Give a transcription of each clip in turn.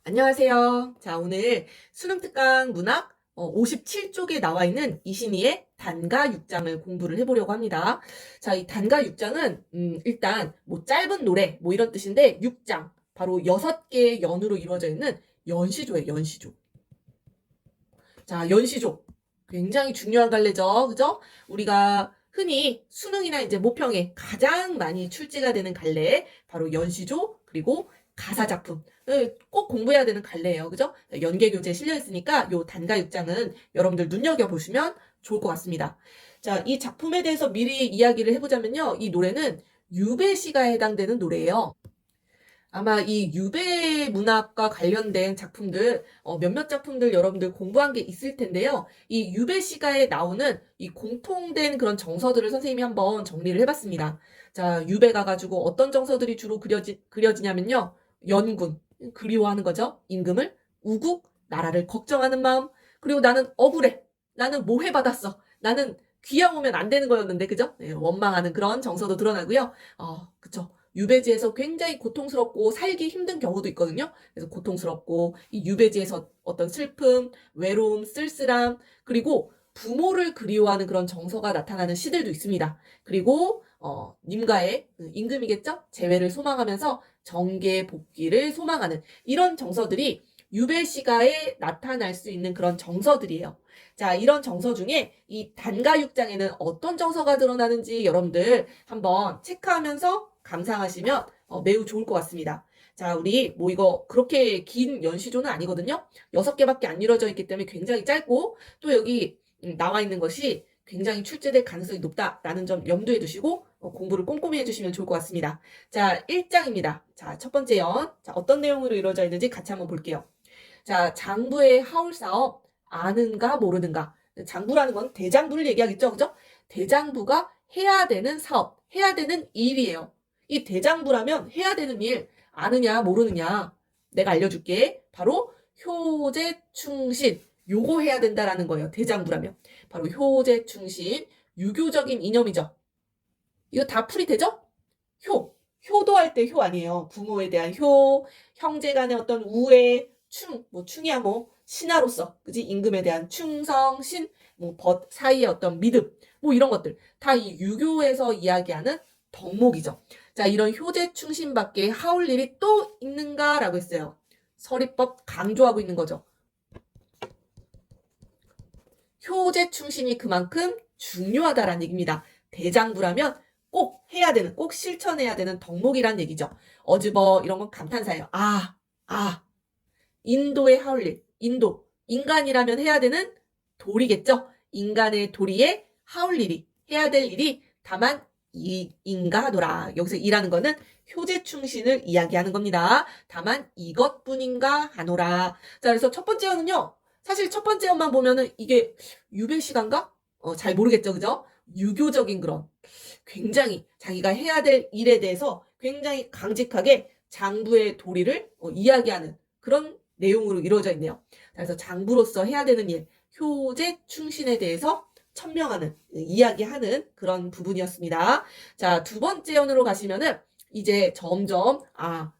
안녕하세요. 자, 오늘 수능 특강 문학 57쪽에 나와 있는 이신희의 단가 6장을 공부를 해보려고 합니다. 자, 이 단가 6장은 일단 뭐 짧은 노래 뭐 이런 뜻인데 6장 바로 6개의 연으로 이루어져 있는 연시조예요. 연시조. 자, 연시조. 굉장히 중요한 갈래죠. 그죠? 우리가 흔히 수능이나 이제 모평에 가장 많이 출제가 되는 갈래 바로 연시조 그리고 가사작품 꼭 공부해야 되는 갈래예요. 그죠? 연계교재에 실려 있으니까 요 단가 6장은 여러분들 눈여겨보시면 좋을 것 같습니다. 자, 이 작품에 대해서 미리 이야기를 해보자면요. 이 노래는 유배 시가 해당되는 노래예요. 아마 이 유배 문학과 관련된 작품들, 몇몇 작품들 여러분들 공부한 게 있을 텐데요. 이 유배 시가에 나오는 이 공통된 그런 정서들을 선생님이 한번 정리를 해봤습니다. 자, 유배 가가지고 어떤 정서들이 주로 그려지냐면요. 연군, 그리워하는 거죠. 임금을, 우국, 나라를 걱정하는 마음, 그리고 나는 억울해. 나는 뭐 해받았어. 나는 귀양 오면 안 되는 거였는데, 그죠? 네, 원망하는 그런 정서도 드러나고요. 그쵸. 유배지에서 굉장히 고통스럽고 살기 힘든 경우도 있거든요. 그래서 고통스럽고 이 유배지에서 어떤 슬픔, 외로움, 쓸쓸함, 그리고 부모를 그리워하는 그런 정서가 나타나는 시들도 있습니다. 그리고 님가의 임금이겠죠? 재회를 소망하면서 정계 복귀를 소망하는 이런 정서들이 유배시가에 나타날 수 있는 그런 정서들이에요. 자, 이런 정서 중에 이 단가 6장에는 어떤 정서가 드러나는지 여러분들 한번 체크하면서 감상하시면 매우 좋을 것 같습니다. 자, 우리 뭐 이거 그렇게 긴 연시조는 아니거든요. 6개밖에 안 이루어져 있기 때문에 굉장히 짧고 또 여기 나와 있는 것이 굉장히 출제될 가능성이 높다라는 점 염두에 두시고 공부를 꼼꼼히 해주시면 좋을 것 같습니다. 자, 1장입니다. 자, 첫 번째 연. 자, 어떤 내용으로 이루어져 있는지 같이 한번 볼게요. 자, 장부의 하울 사업 아는가 모르는가. 장부라는 건 대장부를 얘기하겠죠. 그죠? 대장부가 해야 되는 사업, 해야 되는 일이에요. 이 대장부라면 해야 되는 일 아느냐 모르느냐 내가 알려줄게. 바로 효제 충신 요거 해야 된다라는 거예요. 대장부라면. 바로 효제 충신 유교적인 이념이죠. 이거 다 풀이 되죠? 효도할 때 효 아니에요. 부모에 대한 효, 형제 간의 어떤 우애, 충이야 뭐 신하로서, 그지? 임금에 대한 충성, 뭐 벗 사이의 어떤 믿음, 뭐 이런 것들 다 이 유교에서 이야기하는 덕목이죠. 자, 이런 효제 충신밖에 하올 일이 또 있는가라고 했어요. 서리법 강조하고 있는 거죠. 효제 충신이 그만큼 중요하다라는 얘기입니다. 대장부라면 꼭 해야 되는, 꼭 실천해야 되는 덕목이란 얘기죠. 어즈버 이런 건 감탄사예요. 인도의 하울일, 인간이라면 해야 되는 도리겠죠. 인간의 도리에 하울일이, 해야 될 일이 다만 인가하노라. 여기서 이라는 거는 효제 충신을 이야기하는 겁니다. 다만 이것뿐인가 하노라. 자, 그래서 첫 번째 연은요. 사실 첫 번째 연만 보면은 이게 유배 시간가? 잘 모르겠죠, 그죠? 유교적인 그런 굉장히 자기가 해야 될 일에 대해서 굉장히 강직하게 장부의 도리를 이야기하는 그런 내용으로 이루어져 있네요. 그래서 장부로서 해야 되는 일, 효제 충신에 대해서 천명하는, 이야기하는 그런 부분이었습니다. 자, 두 번째 연으로 가시면은 이제 점점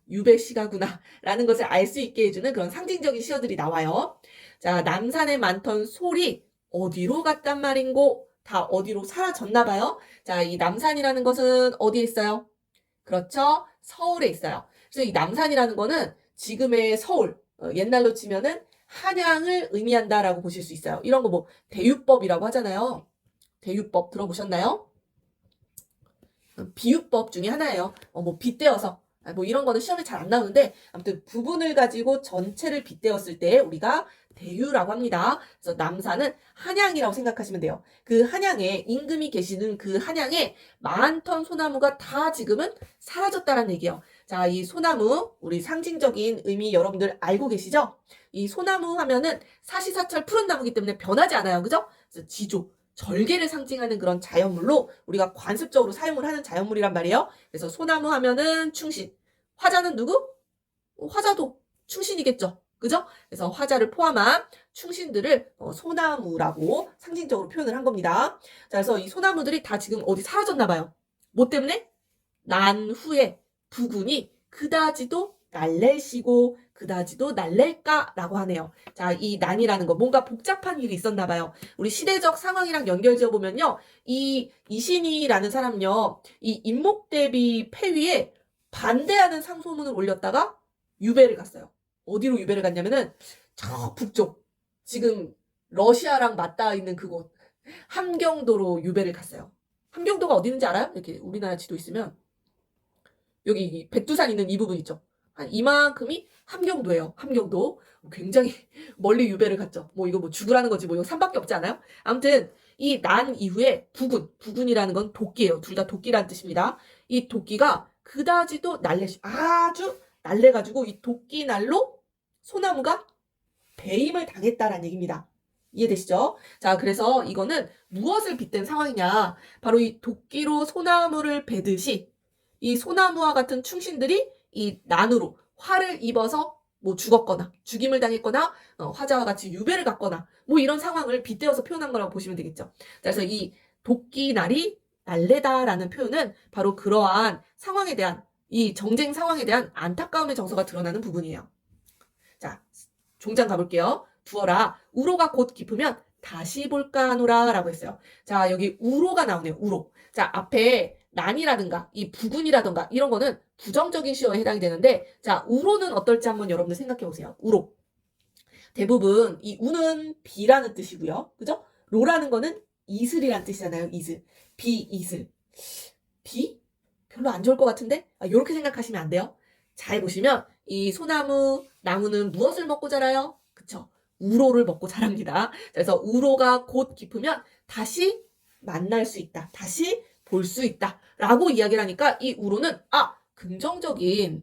유배 시가구나 라는 것을 알 수 있게 해주는 그런 상징적인 시어들이 나와요. 자, 남산에 많던 솔이 어디로 갔단 말인고 다 어디로 사라졌나 봐요. 자, 이 남산이라는 것은 어디에 있어요? 그렇죠? 서울에 있어요. 그래서 이 남산이라는 거는 지금의 서울, 옛날로 치면은 한양을 의미한다라고 보실 수 있어요. 이런 거 뭐 대유법이라고 하잖아요. 대유법 들어보셨나요? 비유법 중에 하나예요. 뭐 빗대어서 뭐 이런 거는 시험에 잘 안 나오는데 아무튼 부분을 가지고 전체를 빗대었을 때 우리가 대유라고 합니다. 그래서 남산은 한양이라고 생각하시면 돼요. 그 한양에 임금이 계시는 그 한양에 많던 소나무가 다 지금은 사라졌다는 얘기예요. 자, 이 소나무 우리 상징적인 의미 여러분들 알고 계시죠? 이 소나무 하면은 사시사철 푸른 나무기 때문에 변하지 않아요. 그죠? 그래서 지조 절개를 상징하는 그런 자연물로 우리가 관습적으로 사용을 하는 자연물이란 말이에요. 그래서 소나무 하면은 충신. 화자는 누구? 화자도 충신이겠죠. 그죠? 그래서 화자를 포함한 충신들을 소나무라고 상징적으로 표현을 한 겁니다. 자, 그래서 이 소나무들이 다 지금 어디 사라졌나 봐요. 뭐 때문에? 난 후에 부군이 그다지도 날래시고 그다지도 날랠까라고 하네요. 자, 이 난이라는 거 뭔가 복잡한 일이 있었나 봐요. 우리 시대적 상황이랑 연결지어 보면요. 이 이신이라는 사람요. 이 인목대비 폐위에 반대하는 상소문을 올렸다가 유배를 갔어요. 어디로 유배를 갔냐면은 저 북쪽 지금 러시아랑 맞닿아 있는 그곳 함경도로 유배를 갔어요. 함경도가 어디 있는지 알아요? 이렇게 우리나라 지도 있으면 여기 백두산 있는 이 부분 있죠. 한 이만큼이 함경도예요. 함경도. 굉장히 멀리 유배를 갔죠. 뭐 이거 뭐 죽으라는 거지 뭐 이거 산밖에 없지 않아요? 아무튼 이 난 이후에 부군이라는 건 도끼예요. 둘 다 도끼라는 뜻입니다. 이 도끼가 그다지도 아주 날래가지고 이 도끼날로 소나무가 배임을 당했다라는 얘기입니다. 이해되시죠? 자, 그래서 이거는 무엇을 빗댄 상황이냐? 바로 이 도끼로 소나무를 베듯이 이 소나무와 같은 충신들이 이 난으로 화를 입어서 뭐 죽었거나 죽임을 당했거나 화자와 같이 유배를 갔거나 뭐 이런 상황을 빗대어서 표현한 거라고 보시면 되겠죠. 그래서 이 도끼날이 날래다라는 표현은 바로 그러한 상황에 대한 이 정쟁 상황에 대한 안타까움의 정서가 드러나는 부분이에요. 자, 종장 가볼게요. 두어라 우로가 곧 깊으면 다시 볼까 하노라 라고 했어요. 자, 여기 우로가 나오네요. 우로. 자, 앞에 난이라든가 이 부군이라든가 이런 거는 부정적인 시어에 해당이 되는데 자, 우로는 어떨지 한번 여러분들 생각해 보세요. 우로. 대부분 이 우는 비라는 뜻이고요. 그죠? 로라는 거는 이슬이란 뜻이잖아요. 이슬. 비이슬. 비? 별로 안 좋을 것 같은데? 이렇게 생각하시면 안 돼요. 잘 보시면 이 나무는 무엇을 먹고 자라요? 그쵸? 우로를 먹고 자랍니다. 그래서 우로가 곧 깊으면 다시 만날 수 있다. 다시 볼 수 있다. 라고 이야기를 하니까 이 우로는 긍정적인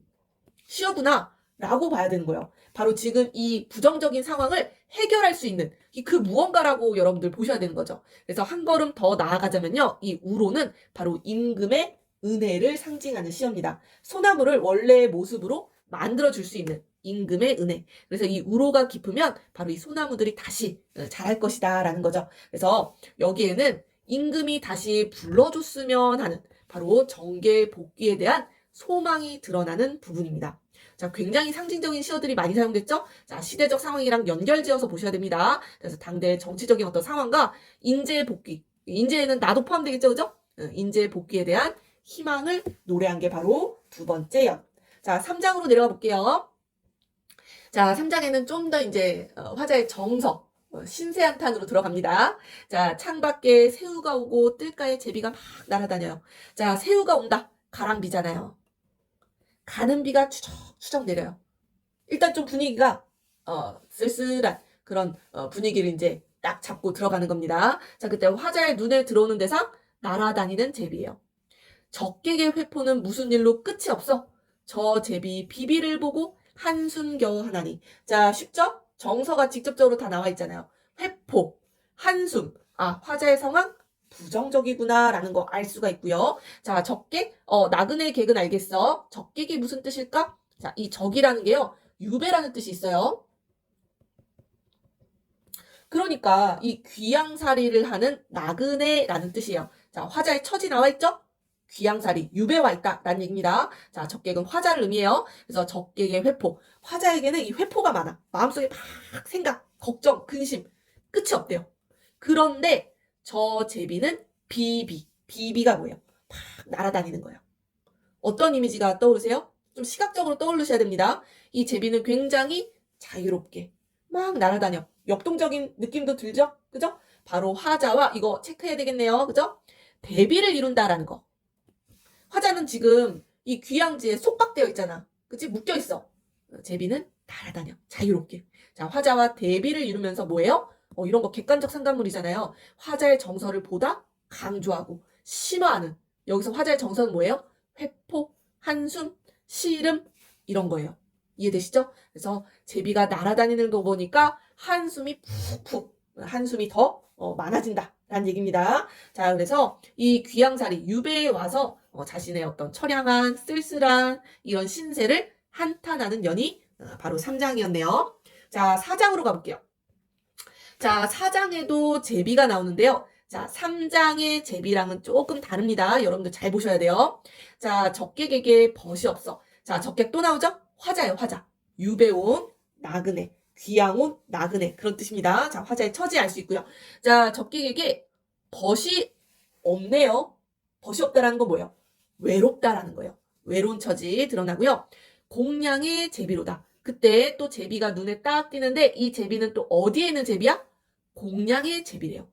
시어구나 라고 봐야 되는 거예요. 바로 지금 이 부정적인 상황을 해결할 수 있는 그 무언가라고 여러분들 보셔야 되는 거죠. 그래서 한 걸음 더 나아가자면요. 이 우로는 바로 임금의 은혜를 상징하는 시어입니다. 소나무를 원래의 모습으로 만들어줄 수 있는 임금의 은혜. 그래서 이 우로가 깊으면 바로 이 소나무들이 다시 자랄 것이다 라는 거죠. 그래서 여기에는 임금이 다시 불러줬으면 하는 바로 정계 복귀에 대한 소망이 드러나는 부분입니다. 자, 굉장히 상징적인 시어들이 많이 사용됐죠? 자, 시대적 상황이랑 연결지어서 보셔야 됩니다. 그래서 당대 정치적인 어떤 상황과 인재 복귀. 인재에는 나도 포함되겠죠, 그죠? 인재 복귀에 대한 희망을 노래한 게 바로 두 번째 연. 자, 3장으로 내려가 볼게요. 자, 3장에는 좀 더 이제 화자의 정서, 신세한탄으로 들어갑니다. 자, 창밖에 새우가 오고 뜰가에 제비가 막 날아다녀요. 자, 새우가 온다. 가랑비잖아요. 가는 비가 추적추적 내려요. 일단 좀 분위기가 쓸쓸한 그런 분위기를 이제 딱 잡고 들어가는 겁니다. 자, 그때 화자의 눈에 들어오는 대상 날아다니는 제비예요. 적객의 회포는 무슨 일로 끝이 없어. 저 제비 비비를 보고 한숨 겨우 하나니. 자, 쉽죠? 정서가 직접적으로 다 나와 있잖아요. 회포, 한숨. 화자의 상황 부정적이구나 라는 거 알 수가 있고요. 자, 적객, 나그네 객은 알겠어. 적객이 무슨 뜻일까? 자, 이 적이라는 게요. 유배라는 뜻이 있어요. 그러니까 이 귀양살이를 하는 나그네라는 뜻이에요. 자, 화자의 처지 나와 있죠? 귀양살이, 유배와 있다라는 얘기입니다. 자, 적객은 화자를 의미해요. 그래서 적객의 회포. 화자에게는 이 회포가 많아. 마음속에 막 생각, 걱정, 근심, 끝이 없대요. 그런데 저 제비는 비비가 뭐예요? 막 날아다니는 거예요. 어떤 이미지가 떠오르세요? 좀 시각적으로 떠오르셔야 됩니다. 이 제비는 굉장히 자유롭게 막 날아다녀. 역동적인 느낌도 들죠? 그죠? 바로 화자와 이거 체크해야 되겠네요. 그죠? 대비를 이룬다라는 거. 화자는 지금 이 귀양지에 속박되어 있잖아. 그치? 묶여 있어. 제비는 날아다녀. 자유롭게. 자, 화자와 대비를 이루면서 뭐예요? 이런 거 객관적 상관물이잖아요. 화자의 정서를 보다 강조하고 심화하는. 여기서 화자의 정서는 뭐예요? 회포, 한숨, 시름 이런 거예요. 이해되시죠? 그래서 제비가 날아다니는 거 보니까 한숨이 한숨이 더 많아진다 라는 얘기입니다. 자, 그래서 이 귀양살이 유배에 와서 자신의 어떤 처량한 쓸쓸한 이런 신세를 한탄하는 연이 바로 3장이었네요. 자, 4장으로 가볼게요. 자, 4장에도 제비가 나오는데요. 자, 3장의 제비랑은 조금 다릅니다. 여러분들 잘 보셔야 돼요. 자, 적객에게 벗이 없어. 자, 적객 또 나오죠? 화자예요, 화자. 유배온, 나그네, 귀양온, 나그네 그런 뜻입니다. 자, 화자의 처지 알 수 있고요. 자, 적객에게 벗이 없네요. 벗이 없다라는 건 뭐예요? 외롭다라는 거예요. 외로운 처지 드러나고요. 공량의 제비로다. 그때 또 제비가 눈에 딱 띄는데 이 제비는 또 어디에 있는 제비야? 공량의 제비래요.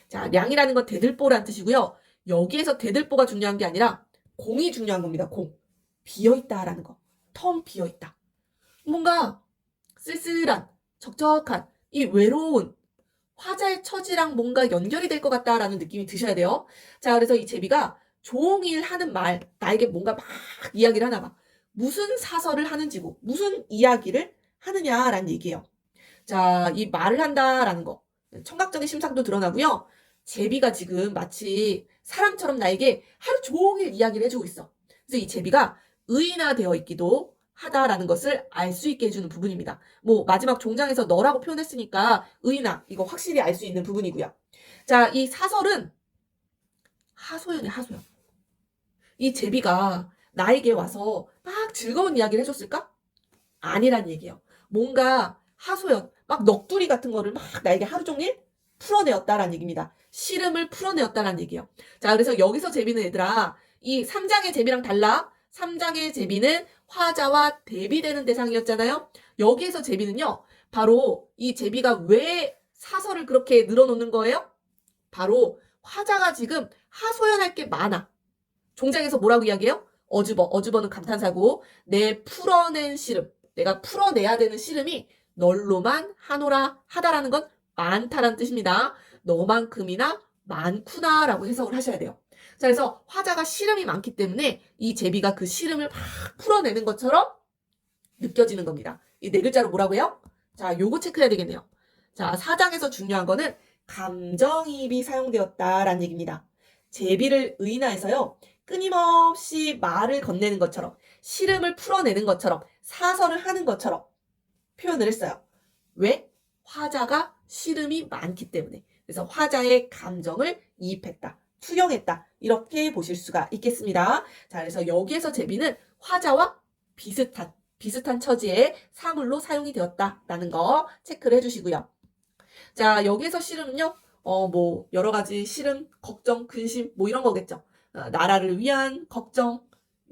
자, 량이라는 건 대들보라는 뜻이고요. 여기에서 대들보가 중요한 게 아니라 공이 중요한 겁니다. 공. 비어있다라는 거. 텅 비어있다. 뭔가 쓸쓸한, 적적한, 이 외로운 화자의 처지랑 뭔가 연결이 될 것 같다라는 느낌이 드셔야 돼요. 자, 그래서 이 제비가 종일 하는 말, 나에게 뭔가 막 이야기를 하나 봐. 무슨 사설을 하는지고, 무슨 이야기를 하느냐라는 얘기예요. 자, 이 말을 한다라는 거. 청각적인 심상도 드러나고요. 제비가 지금 마치 사람처럼 나에게 하루 종일 이야기를 해주고 있어. 그래서 이 제비가 의인화되어 있기도 하다라는 것을 알 수 있게 해주는 부분입니다. 뭐 마지막 종장에서 너라고 표현했으니까 의인화 이거 확실히 알 수 있는 부분이고요. 자, 이 사설은 하소연이야, 하소연. 이 제비가 나에게 와서 막 즐거운 이야기를 해줬을까? 아니란 얘기예요. 뭔가 하소연, 막 넋두리 같은 거를 막 나에게 하루 종일 풀어내었다라는 얘기입니다. 시름을 풀어내었다라는 얘기예요. 자, 그래서 여기서 제비는 얘들아, 이 3장의 제비랑 달라. 3장의 제비는 화자와 대비되는 대상이었잖아요. 여기에서 제비는요, 바로 이 제비가 왜 사설을 그렇게 늘어놓는 거예요? 바로 화자가 지금 하소연할 게 많아. 종장에서 뭐라고 이야기해요? 어주버, 어주버는 감탄사고, 내 풀어낸 시름, 내가 풀어내야 되는 시름이 널로만 하노라 하다라는 건 많다라는 뜻입니다. 너만큼이나 많구나라고 해석을 하셔야 돼요. 자, 그래서 화자가 시름이 많기 때문에 이 제비가 그 시름을 막 풀어내는 것처럼 느껴지는 겁니다. 이 네 글자로 뭐라고 해요? 자, 요거 체크해야 되겠네요. 자, 4장에서 중요한 거는 감정이입이 사용되었다라는 얘기입니다. 제비를 의인화해서요. 끊임없이 말을 건네는 것처럼 시름을 풀어내는 것처럼 사설을 하는 것처럼 표현을 했어요. 왜? 화자가 시름이 많기 때문에. 그래서 화자의 감정을 이입했다. 투영했다. 이렇게 보실 수가 있겠습니다. 자, 그래서 여기에서 제비는 화자와 비슷한 처지의 사물로 사용이 되었다라는 거 체크를 해주시고요. 자, 여기에서 시름은요, 뭐, 여러 가지 시름, 걱정, 근심, 뭐 이런 거겠죠. 나라를 위한 걱정,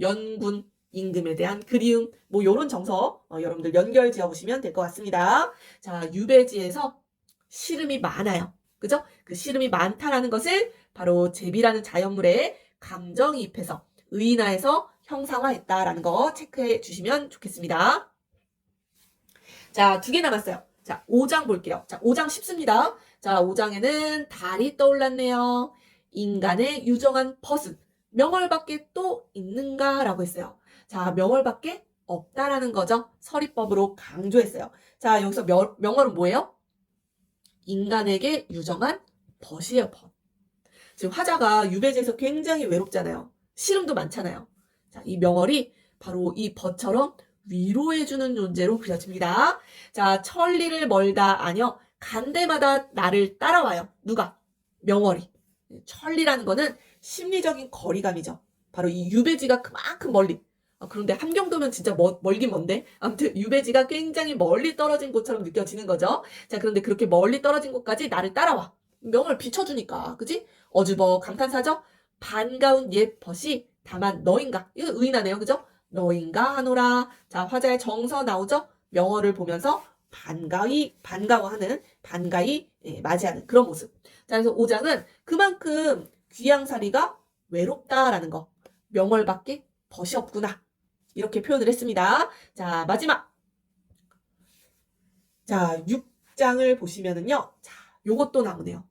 연군, 임금에 대한 그리움, 뭐 요런 정서, 여러분들 연결 지어 보시면 될 것 같습니다. 자, 유배지에서 시름이 많아요. 그죠? 그 시름이 많다라는 것을 바로 제비라는 자연물에 감정이입해서 의인화해서 형상화했다라는 거 체크해 주시면 좋겠습니다. 자, 2개 남았어요. 자, 5장 볼게요. 자, 5장 쉽습니다. 자, 5장에는 달이 떠올랐네요. 인간의 유정한 벗은 명월밖에 또 있는가라고 했어요. 자, 명월밖에 없다라는 거죠. 서리법으로 강조했어요. 자, 여기서 명월은 뭐예요? 인간에게 유정한 벗이에요, 벗. 지금 화자가 유배지에서 굉장히 외롭잖아요. 시름도 많잖아요. 자, 이 명월이 바로 이 벗처럼 위로해주는 존재로 그려집니다. 자, 천리를 멀다 아니요. 간데마다 나를 따라와요. 누가? 명월이. 천리라는 거는 심리적인 거리감이죠. 바로 이 유배지가 그만큼 멀리. 그런데 함경도면 진짜 멀긴 먼데. 아무튼 유배지가 굉장히 멀리 떨어진 곳처럼 느껴지는 거죠. 자, 그런데 그렇게 멀리 떨어진 곳까지 나를 따라와. 명월 비춰주니까. 그지? 어주버 감탄사죠? 반가운 옛 벗이 다만 너인가. 이거 의인하네요. 그죠? 너인가 하노라. 자, 화자의 정서 나오죠? 명월을 보면서 반가워하는, 반가이 맞이하는 그런 모습. 자, 그래서 5장은 그만큼 귀양살이가 외롭다라는 거. 명월밖에 벗이 없구나. 이렇게 표현을 했습니다. 자, 마지막. 자, 6장을 보시면은요. 자, 요것도 나오네요.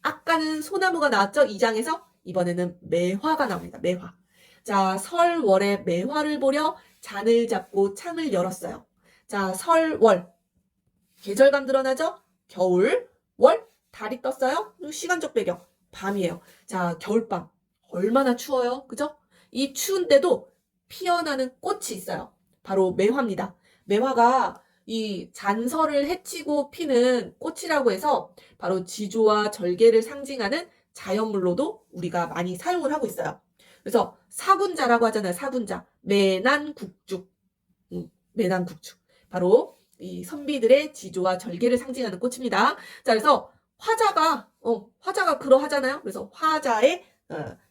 아까는 소나무가 나왔죠? 2장에서. 이번에는 매화가 나옵니다. 매화. 자, 설월에 매화를 보려 잔을 잡고 창을 열었어요. 자, 설월. 계절감 드러나죠? 겨울, 월, 달이 떴어요? 시간적 배경, 밤이에요. 자, 겨울밤. 얼마나 추워요? 그죠? 이 추운데도 피어나는 꽃이 있어요. 바로 매화입니다. 매화가 이 잔설을 해치고 피는 꽃이라고 해서 바로 지조와 절개를 상징하는 자연물로도 우리가 많이 사용을 하고 있어요. 그래서 사군자라고 하잖아요. 사군자. 매난국죽. 매난국주. 바로 이 선비들의 지조와 절개를 상징하는 꽃입니다. 자, 그래서 화자가 그러하잖아요. 그래서 화자의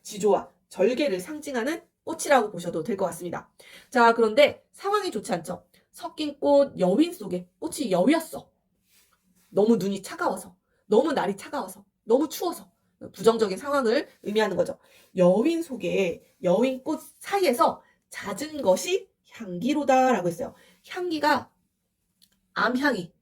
지조와 절개를 상징하는 꽃이라고 보셔도 될 것 같습니다. 자, 그런데 상황이 좋지 않죠. 섞인 꽃 여윈 속에 꽃이 여위였어. 너무 눈이 차가워서, 너무 날이 차가워서, 너무 추워서 부정적인 상황을 의미하는 거죠. 여윈 속에 여윈 꽃 사이에서 잦은 것이 향기로다라고 했어요. 향기가 암향이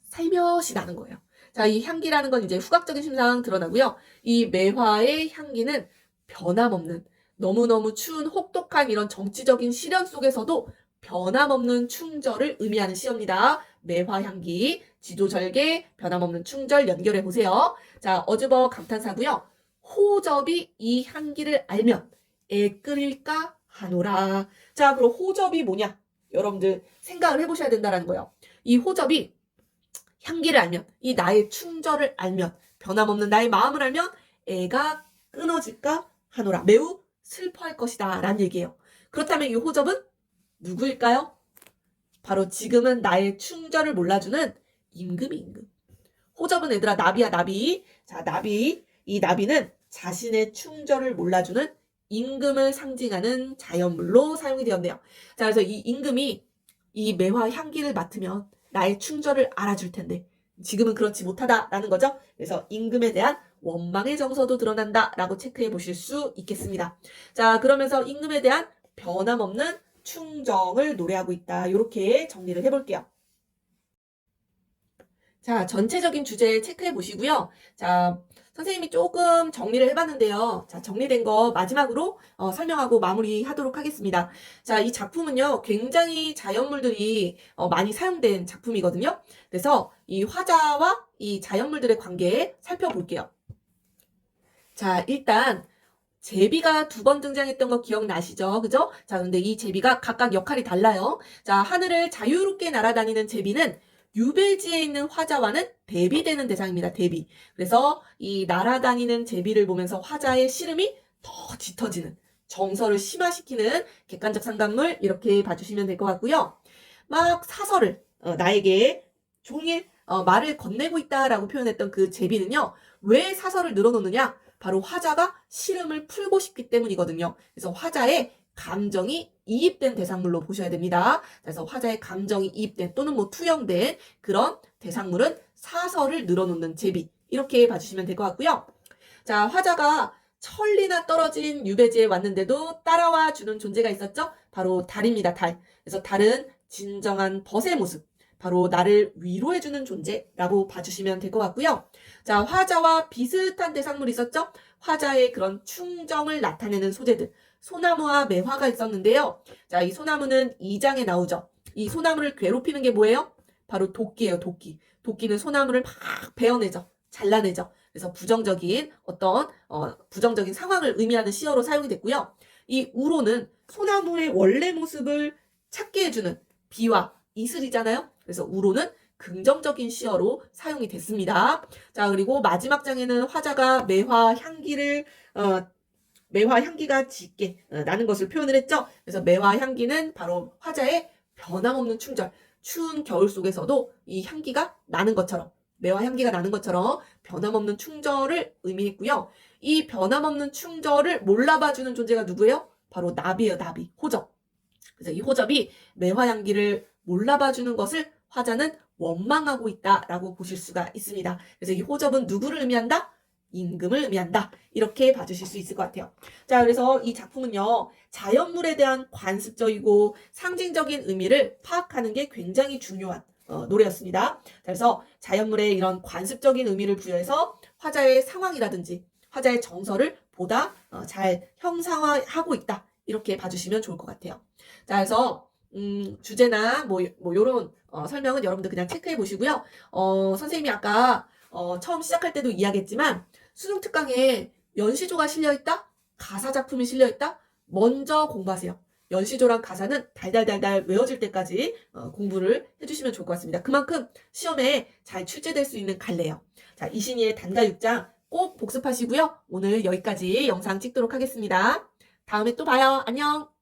살며시 나는 거예요. 자, 이 향기라는 건 이제 후각적인 심상 드러나고요. 이 매화의 향기는 변함없는 너무너무 추운 혹독한 이런 정치적인 시련 속에서도 변함없는 충절을 의미하는 시입니다. 매화향기, 지조절개, 변함없는 충절 연결해 보세요. 자, 어즈버 감탄사고요. 호접이 이 향기를 알면 애 끓일까 하노라. 자, 그럼 호접이 뭐냐? 여러분들 생각을 해보셔야 된다는 거예요. 이 호접이 향기를 알면, 이 나의 충절을 알면, 변함없는 나의 마음을 알면 애가 끊어질까 하노라. 매우 슬퍼할 것이다 라는 얘기예요. 그렇다면 이 호접은 누구일까요? 바로 지금은 나의 충절을 몰라주는 임금. 호접은 얘들아 나비야, 나비. 자, 나비. 이 나비는 자신의 충절을 몰라주는 임금을 상징하는 자연물로 사용이 되었네요. 자, 그래서 이 임금이 이 매화 향기를 맡으면 나의 충절을 알아줄 텐데 지금은 그렇지 못하다라는 거죠. 그래서 임금에 대한 원망의 정서도 드러난다라고 체크해 보실 수 있겠습니다. 자, 그러면서 임금에 대한 변함없는 충정을 노래하고 있다. 이렇게 정리를 해볼게요. 자, 전체적인 주제 체크해 보시고요. 자, 선생님이 조금 정리를 해봤는데요. 자, 정리된 거 마지막으로 설명하고 마무리하도록 하겠습니다. 자, 이 작품은요, 굉장히 자연물들이 많이 사용된 작품이거든요. 그래서 이 화자와 이 자연물들의 관계 살펴볼게요. 자, 일단 제비가 2번 등장했던 거 기억나시죠? 그죠? 자, 근데 이 제비가 각각 역할이 달라요. 자, 하늘을 자유롭게 날아다니는 제비는 유배지에 있는 화자와는 대비되는 대상입니다. 대비. 그래서 이 날아다니는 제비를 보면서 화자의 시름이 더 짙어지는, 정서를 심화시키는 객관적 상감물 이렇게 봐주시면 될 것 같고요. 막 사설을 나에게 종일 말을 건네고 있다라고 표현했던 그 제비는요. 왜 사설을 늘어놓느냐? 바로 화자가 시름을 풀고 싶기 때문이거든요. 그래서 화자의 감정이 이입된 대상물로 보셔야 됩니다. 그래서 화자의 감정이 이입된 또는 뭐 투영된 그런 대상물은 사설을 늘어놓는 제비 이렇게 봐주시면 될 것 같고요. 자, 화자가 천리나 떨어진 유배지에 왔는데도 따라와 주는 존재가 있었죠? 바로 달입니다. 달. 그래서 달은 진정한 벗의 모습. 바로 나를 위로해주는 존재라고 봐주시면 될 것 같고요. 자, 화자와 비슷한 대상물이 있었죠? 화자의 그런 충정을 나타내는 소재들. 소나무와 매화가 있었는데요. 자, 이 소나무는 2장에 나오죠. 이 소나무를 괴롭히는 게 뭐예요? 바로 도끼예요, 도끼. 도끼는 소나무를 막 베어내죠. 잘라내죠. 그래서 부정적인 부정적인 상황을 의미하는 시어로 사용이 됐고요. 이 우로는 소나무의 원래 모습을 찾게 해주는 비와 이슬이잖아요. 그래서 우로는 긍정적인 시어로 사용이 됐습니다. 자, 그리고 마지막 장에는 화자가 매화 향기가 짙게 나는 것을 표현을 했죠. 그래서 매화 향기는 바로 화자의 변함없는 충절, 추운 겨울 속에서도 이 향기가 나는 것처럼, 매화 향기가 나는 것처럼 변함없는 충절을 의미했고요. 이 변함없는 충절을 몰라봐주는 존재가 누구예요? 바로 나비예요, 나비. 호접. 그래서 이 호접이 매화 향기를 몰라봐주는 것을 화자는 원망하고 있다라고 보실 수가 있습니다. 그래서 이 호접은 누구를 의미한다? 임금을 의미한다. 이렇게 봐주실 수 있을 것 같아요. 자, 그래서 이 작품은요, 자연물에 대한 관습적이고 상징적인 의미를 파악하는 게 굉장히 중요한 노래였습니다. 그래서 자연물에 이런 관습적인 의미를 부여해서 화자의 상황이라든지 화자의 정서를 보다 잘 형상화하고 있다. 이렇게 봐주시면 좋을 것 같아요. 자, 그래서 주제나 요런 설명은 여러분들 그냥 체크해 보시고요. 선생님이 아까 처음 시작할 때도 이야기했지만 수능 특강에 연시조가 실려있다? 가사 작품이 실려있다? 먼저 공부하세요. 연시조랑 가사는 달달달달 외워질 때까지 공부를 해주시면 좋을 것 같습니다. 그만큼 시험에 잘 출제될 수 있는 갈래요. 자, 이신희의 단가 6장 꼭 복습하시고요. 오늘 여기까지 영상 찍도록 하겠습니다. 다음에 또 봐요. 안녕.